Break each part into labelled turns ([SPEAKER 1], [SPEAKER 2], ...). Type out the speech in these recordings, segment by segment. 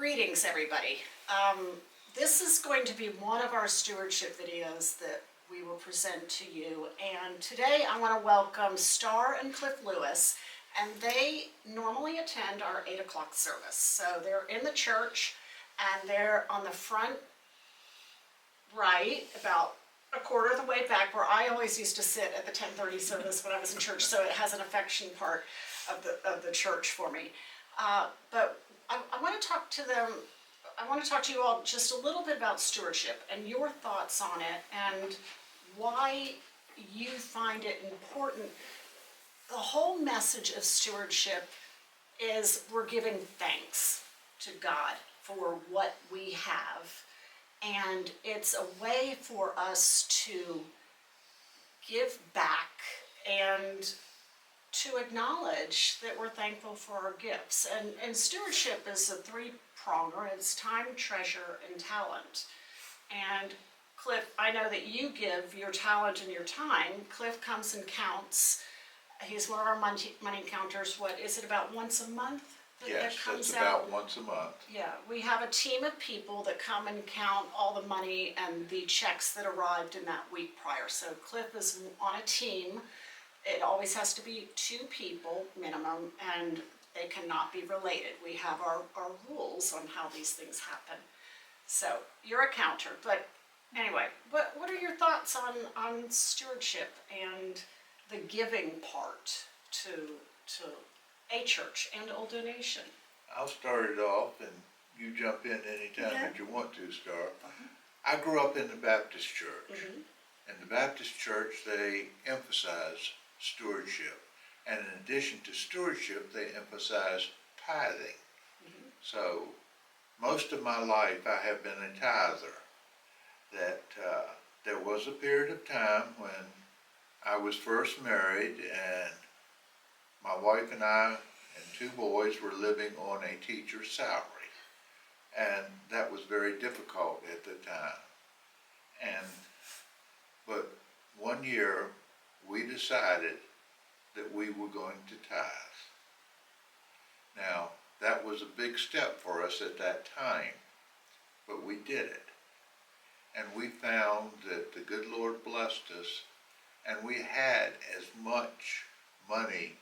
[SPEAKER 1] Greetings, everybody. This is going to be one of our stewardship videos that we will present to you. And today I want to welcome Starr and Cliff Lewis, and they normally attend our 8 o'clock service. So they're in the church, and they're on the front right, about a quarter of the way back, where I always used to sit at the 10:30 service when I was in church, so it has an affection part of the church for me. But I want to talk to them. I want to talk to you all just a little bit about stewardship and your thoughts on it and why you find it important. The whole message of stewardship is we're giving thanks to God for what we have. And it's a way for us to give back and to acknowledge that we're thankful for our gifts. And stewardship is a three-pronger. It's time, treasure, and talent. And Cliff, I know that you give your talent and your time. Cliff comes and counts. He's one of our money counters. What is it, about once a month?
[SPEAKER 2] Yes, it's about once a month.
[SPEAKER 1] Yeah, we have a team of people that come and count all the money and the checks that arrived in that week prior. So Cliff is on a team. It always has to be 2 people minimum, and they cannot be related. We have our rules on how these things happen. So you're a counter, but anyway, what are your thoughts on stewardship and the giving part to a church and Old Donation?
[SPEAKER 2] I'll start it off, and you jump in anytime that you want to, Starr. I grew up in the Baptist church. In the Baptist church, they emphasize stewardship. And in addition to stewardship, they emphasize tithing. So most of my life, I have been a tither. That there was a period of time when I was first married, and my wife and I and 2 boys were living on a teacher's salary, and that was very difficult at the time. But one year we decided that we were going to tithe. Now, that was a big step for us at that time, but we did it. And we found that the good Lord blessed us, and we had as much money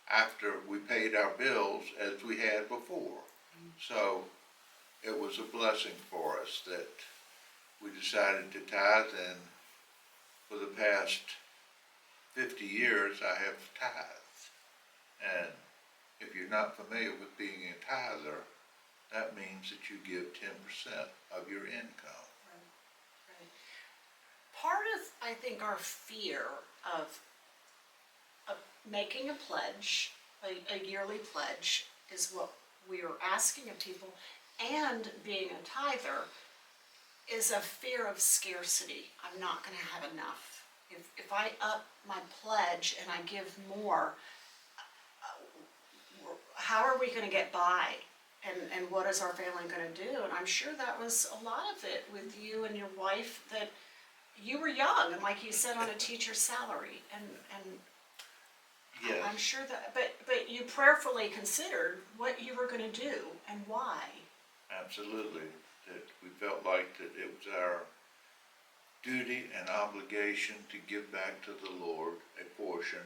[SPEAKER 2] after we paid our bills as we had before. So it was a blessing for us that we decided to tithe, and for the past 50 years I have tithed. And if you're not familiar with being a tither, that means that you give 10% of your income.
[SPEAKER 1] Right. Part of, I think, our fear of making a pledge, a yearly pledge, is what we are asking of people, and being a tither is a fear of scarcity. I'm not going to have enough. If I up my pledge and I give more, how are we going to get by? And what is our family going to do? And I'm sure that was a lot of it with you and your wife, that you were young, and like you said, on a teacher's salary, and
[SPEAKER 2] Yes.
[SPEAKER 1] I'm sure that, but you prayerfully considered what you were going to do and why.
[SPEAKER 2] Absolutely. That we felt like that it was our duty and obligation to give back to the Lord a portion,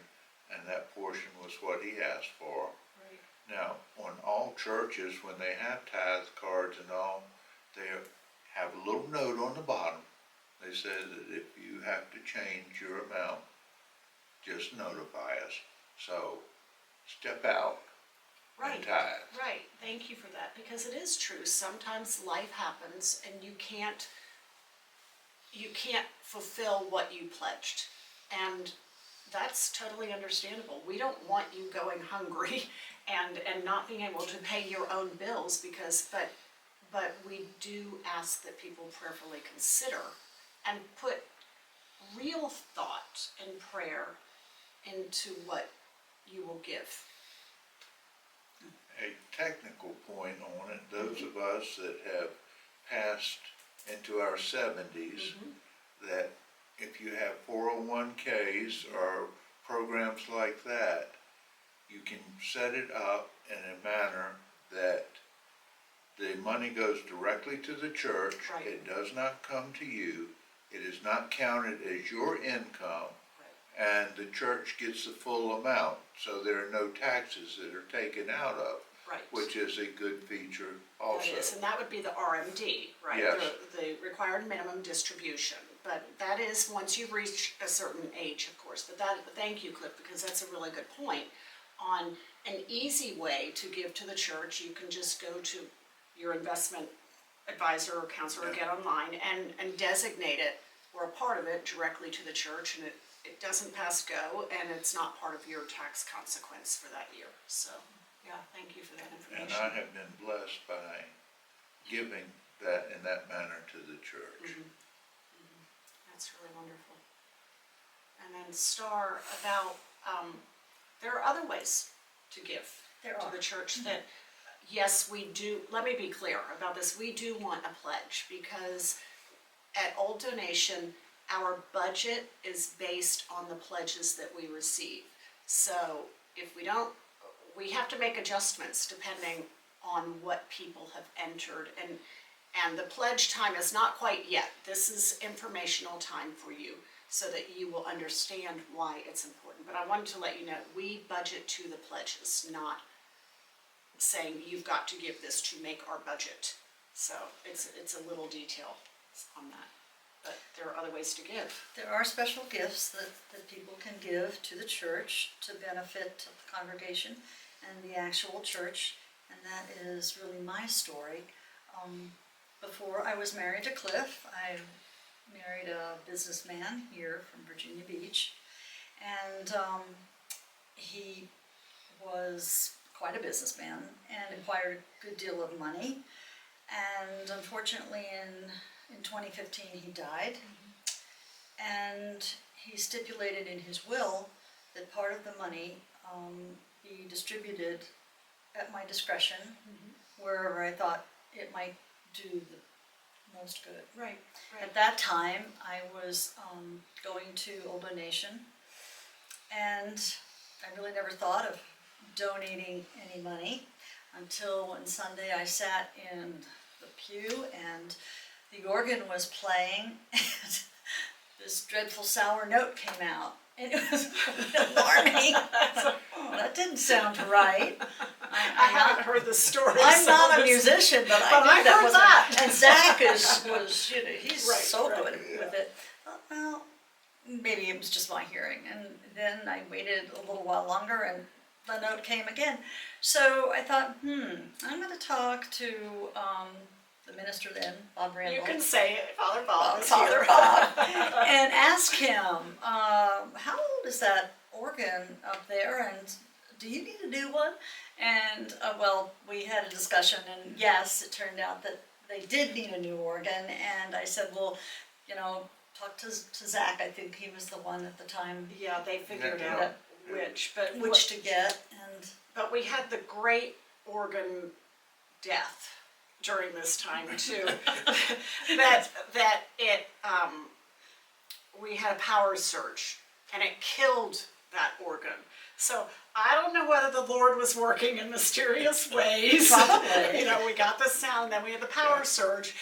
[SPEAKER 2] and that portion was what He asked for.
[SPEAKER 1] Right.
[SPEAKER 2] Now, on all churches, when they have tithe cards and all, they have a little note on the bottom. They say that if you have to change your amount, just notify us. So, step out and tithe.
[SPEAKER 1] Right. Thank you for that, because it is true. Sometimes life happens and you can't fulfill what you pledged, and that's totally understandable. We don't want you going hungry and not being able to pay your own bills, but we do ask that people prayerfully consider and put real thought and prayer into what you will give.
[SPEAKER 2] A technical point on it, those of us that have passed into our 70s, that if you have 401ks or programs like that, you can set it up in a manner that the money goes directly to the church.
[SPEAKER 1] Right.
[SPEAKER 2] It does not come to you. It is not counted as your income, and the church gets the full amount. So there are no taxes that are taken out of,
[SPEAKER 1] Right.
[SPEAKER 2] which is a good feature also.
[SPEAKER 1] That is, and that would be the RMD, right?
[SPEAKER 2] Yes.
[SPEAKER 1] The required minimum distribution. But that is once you reach a certain age, of course. But that, thank you, Cliff, because that's a really good point. On an easy way to give to the church, you can just go to your investment advisor or counselor, or get online and designate it or a part of it directly to the church, and it doesn't pass go, and it's not part of your tax consequence for that year. So, yeah, thank you for that
[SPEAKER 2] And
[SPEAKER 1] information.
[SPEAKER 2] I have been blessed by giving that in that manner to the church.
[SPEAKER 1] That's really wonderful. And then Starr, about, there are other ways to give to the church that, yes, we do, let me be clear about this, we do want a pledge, because at Old Donation, our budget is based on the pledges that we receive. So if we don't, we have to make adjustments depending on what people have entered, and the pledge time is not quite yet. This is informational time for you so that you will understand why it's important. But I wanted to let you know, we budget to the pledges, not saying you've got to give this to make our budget. So it's a little detail on that, but there are other ways to give.
[SPEAKER 3] There are special gifts that people can give to the church to benefit the congregation and the actual church, and that is really my story. Before I was married to Cliff, I married a businessman here from Virginia Beach, and he was quite a businessman and acquired a good deal of money, and unfortunately in 2015 he died, and he stipulated in his will that part of the money be distributed at my discretion wherever I thought it might do the most good.
[SPEAKER 1] Right,
[SPEAKER 3] At that time, I was going to Old Donation, and I really never thought of donating any money until one Sunday I sat in the pew and the organ was playing, and this dreadful sour note came out, and it was alarming. That didn't sound right.
[SPEAKER 1] I haven't heard the story.
[SPEAKER 3] I'm
[SPEAKER 1] so
[SPEAKER 3] not a
[SPEAKER 1] this-
[SPEAKER 3] musician, but
[SPEAKER 1] But
[SPEAKER 3] I
[SPEAKER 1] I
[SPEAKER 3] knew that
[SPEAKER 1] heard
[SPEAKER 3] wasn't.
[SPEAKER 1] that.
[SPEAKER 3] And Zach was, you know, he's
[SPEAKER 1] Right,
[SPEAKER 3] so
[SPEAKER 1] right,
[SPEAKER 3] good with it. Well, maybe it was just my hearing. And then I waited a little while longer, and the note came again. So I thought, I'm going to talk to the minister then, Bob Randall.
[SPEAKER 1] You can say it, Father Bob. is
[SPEAKER 3] Father
[SPEAKER 1] here.
[SPEAKER 3] Bob, and ask him, how old is that organ up there, and do you need a new one? And well, we had a discussion, and yes, it turned out that they did need a new organ, and I said, well, you know, talk to Zach. I think he was the one at the time
[SPEAKER 1] Yeah, they figured
[SPEAKER 2] Yeah.
[SPEAKER 1] out which, but
[SPEAKER 3] which to get, and
[SPEAKER 1] But we had the great organ death during this time too. that it we had a power surge and it killed that organ. So I don't know whether the Lord was working in mysterious ways.
[SPEAKER 3] Probably.
[SPEAKER 1] You know, we got the sound, then we had the power surge,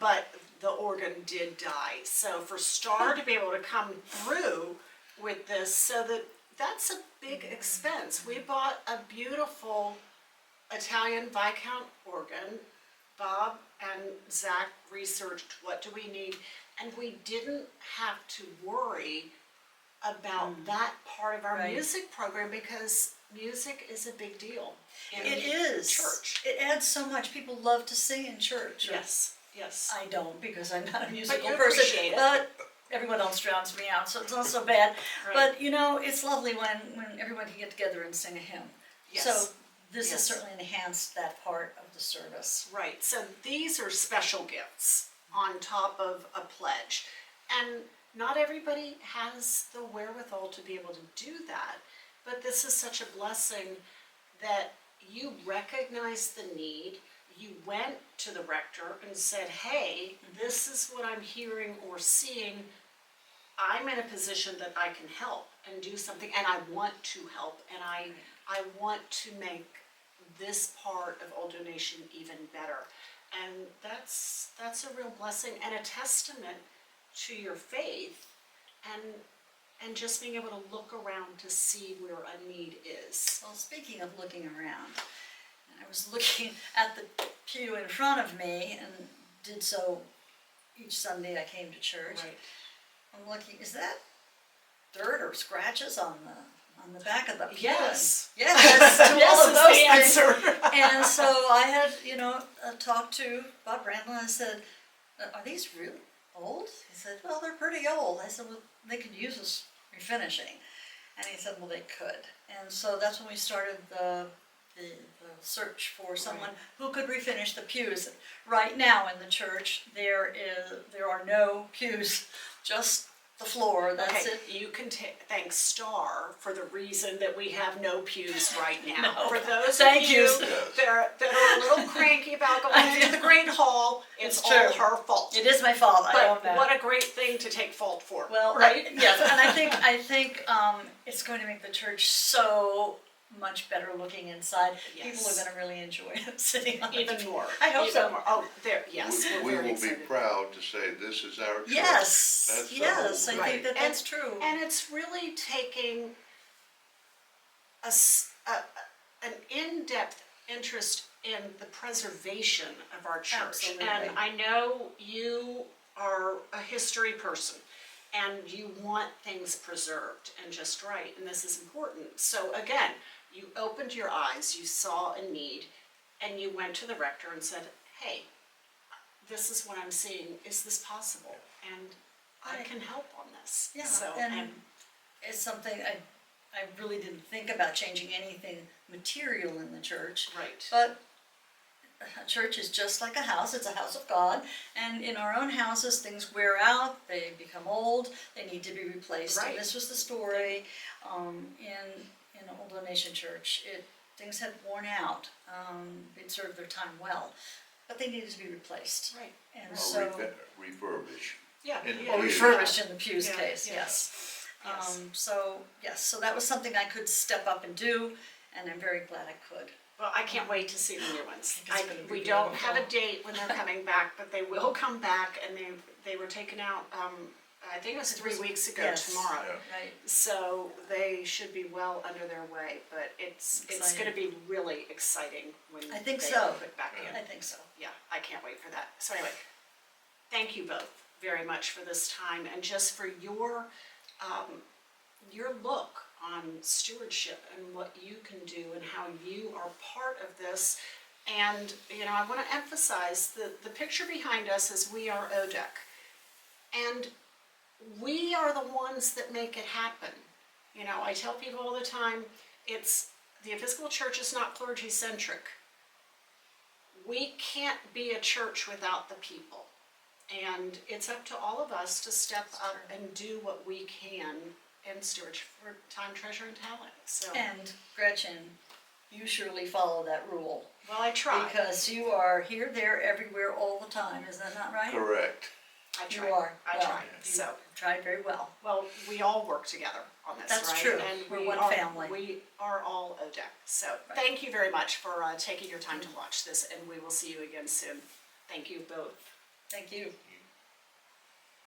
[SPEAKER 1] but the organ did die. So for Starr to be able to come through with this, so that's a big expense. We bought a beautiful Italian Viscount organ. Bob and Zach researched what do we need, and we didn't have to worry about that part of our
[SPEAKER 3] Right.
[SPEAKER 1] music program because music is a big deal in
[SPEAKER 3] it is
[SPEAKER 1] church.
[SPEAKER 3] It adds so much. People love to sing in church.
[SPEAKER 1] Yes, yes.
[SPEAKER 3] I don't, because I'm not a musical
[SPEAKER 1] you
[SPEAKER 3] person,
[SPEAKER 1] appreciate it.
[SPEAKER 3] but everyone else drowns me out, so it's not so bad.
[SPEAKER 1] Right.
[SPEAKER 3] But you know, it's lovely when everyone can get together and sing a hymn.
[SPEAKER 1] Yes.
[SPEAKER 3] So this has
[SPEAKER 1] Yes.
[SPEAKER 3] certainly enhanced that part of the service.
[SPEAKER 1] Right, so these are special gifts on top of a pledge. And not everybody has the wherewithal to be able to do that, but this is such a blessing that you recognize the need. You went to the rector and said, hey, this is what I'm hearing or seeing. I'm in a position that I can help and do something, and I want to help, and I want to make this part of Old Donation even better. And that's a real blessing and a testament to your faith, and just being able to look around to see where a need is.
[SPEAKER 3] Well, speaking of looking around, I was looking at the pew in front of me and did so each Sunday I came to church.
[SPEAKER 1] Right.
[SPEAKER 3] I'm looking, is that dirt or scratches on the back of the pew?
[SPEAKER 1] Yes.
[SPEAKER 3] And yes, to all
[SPEAKER 1] Yes
[SPEAKER 3] of
[SPEAKER 1] is
[SPEAKER 3] those
[SPEAKER 1] the
[SPEAKER 3] things.
[SPEAKER 1] answer.
[SPEAKER 3] And so I had, talked to Bob Randall, and I said, are these really old? He said, well, they're pretty old. I said, well, they could use this refinishing. And he said, well, they could. And so that's when we started the search for someone who could refinish the pews. Right now in the church, there are no pews, just the floor, that's
[SPEAKER 1] Okay,
[SPEAKER 3] it.
[SPEAKER 1] you can thank Starr for the reason that we have no pews right now.
[SPEAKER 3] No.
[SPEAKER 1] For those
[SPEAKER 3] Thank
[SPEAKER 1] of
[SPEAKER 3] you.
[SPEAKER 1] you that are a little cranky about going into the Great Hall, it's
[SPEAKER 3] It's
[SPEAKER 1] all
[SPEAKER 3] true.
[SPEAKER 1] her fault.
[SPEAKER 3] It is my fault, I own
[SPEAKER 1] But
[SPEAKER 3] that.
[SPEAKER 1] what a great thing to take fault for,
[SPEAKER 3] Well,
[SPEAKER 1] right?
[SPEAKER 3] yes, and I think it's going to make the church so much better looking inside. People
[SPEAKER 1] Yes.
[SPEAKER 3] are going to really enjoy sitting on
[SPEAKER 1] Even
[SPEAKER 3] it.
[SPEAKER 1] more.
[SPEAKER 3] I hope
[SPEAKER 1] even
[SPEAKER 3] so.
[SPEAKER 1] More. Oh, there, yes, we're
[SPEAKER 2] We
[SPEAKER 1] very
[SPEAKER 2] will be
[SPEAKER 1] excited.
[SPEAKER 2] proud to say this is our church.
[SPEAKER 3] Yes,
[SPEAKER 2] That's the
[SPEAKER 3] yes, I
[SPEAKER 2] whole
[SPEAKER 1] Right.
[SPEAKER 3] think that
[SPEAKER 1] And-
[SPEAKER 3] that's true.
[SPEAKER 1] And it's really taking an in-depth interest in the preservation of our church.
[SPEAKER 3] Absolutely.
[SPEAKER 1] And I know you are a history person, and you want things preserved and just right, and this is important. So again, you opened your eyes, you saw a need, and you went to the rector and said, hey, this is what I'm seeing, is this possible? And I can help on this.
[SPEAKER 3] Yeah,
[SPEAKER 1] So,
[SPEAKER 3] and it's something I really didn't think about changing anything material in the church.
[SPEAKER 1] right.
[SPEAKER 3] But a church is just like a house. It's a house of God. And in our own houses, things wear out, they become old, they need to be replaced.
[SPEAKER 1] Right.
[SPEAKER 3] And this was the story in Old Donation Church. Things had worn out. They'd served their time well, but they needed to be replaced.
[SPEAKER 1] Right.
[SPEAKER 3] And
[SPEAKER 2] Or
[SPEAKER 3] so,
[SPEAKER 2] refurbish.
[SPEAKER 1] Yeah.
[SPEAKER 2] In
[SPEAKER 1] yeah.
[SPEAKER 2] the
[SPEAKER 3] or
[SPEAKER 2] pews.
[SPEAKER 3] refurbished in the Pew's
[SPEAKER 1] Yeah,
[SPEAKER 3] case,
[SPEAKER 1] yeah.
[SPEAKER 3] yes.
[SPEAKER 1] Yes.
[SPEAKER 3] So that was something I could step up and do, and I'm very glad I could.
[SPEAKER 1] Well, I can't wait to see the new ones.
[SPEAKER 3] I think it's gonna be
[SPEAKER 1] We don't
[SPEAKER 3] beautiful.
[SPEAKER 1] have a date when they're coming back, but they will come back, and they were taken out, I think it was 3 weeks ago
[SPEAKER 3] Yes.
[SPEAKER 1] tomorrow.
[SPEAKER 2] Yeah.
[SPEAKER 3] Right.
[SPEAKER 1] So they should be well under their way, but it's
[SPEAKER 3] Exciting.
[SPEAKER 1] gonna be really exciting when
[SPEAKER 3] I think
[SPEAKER 1] they
[SPEAKER 3] so.
[SPEAKER 1] are put back in.
[SPEAKER 3] I think so.
[SPEAKER 1] Yeah, I can't wait for that. So anyway, thank you both very much for this time and just for your look on stewardship and what you can do and how you are part of this. And, I want to emphasize the picture behind us is we are ODEC. And we are the ones that make it happen. I tell people all the time, the Episcopal Church is not clergy-centric. We can't be a church without the people. And it's up to all of us to step up and do what we can in stewardship for time, treasure, and talent. So,
[SPEAKER 3] And Gretchen, you surely follow that rule.
[SPEAKER 1] well, I try.
[SPEAKER 3] Because you are here, there, everywhere, all the time. Is that not right?
[SPEAKER 2] Correct.
[SPEAKER 1] I
[SPEAKER 3] You
[SPEAKER 1] try.
[SPEAKER 3] are.
[SPEAKER 1] I
[SPEAKER 3] Well,
[SPEAKER 1] try.
[SPEAKER 3] you
[SPEAKER 1] So,
[SPEAKER 3] tried very well.
[SPEAKER 1] well, we all work together on this,
[SPEAKER 3] That's
[SPEAKER 1] right?
[SPEAKER 3] true.
[SPEAKER 1] And
[SPEAKER 3] We're
[SPEAKER 1] we
[SPEAKER 3] one
[SPEAKER 1] are,
[SPEAKER 3] family.
[SPEAKER 1] We are all ODEC. So,
[SPEAKER 3] Right.
[SPEAKER 1] thank you very much for taking your time to watch this, and we will see you again soon. Thank you both.
[SPEAKER 3] Thank you.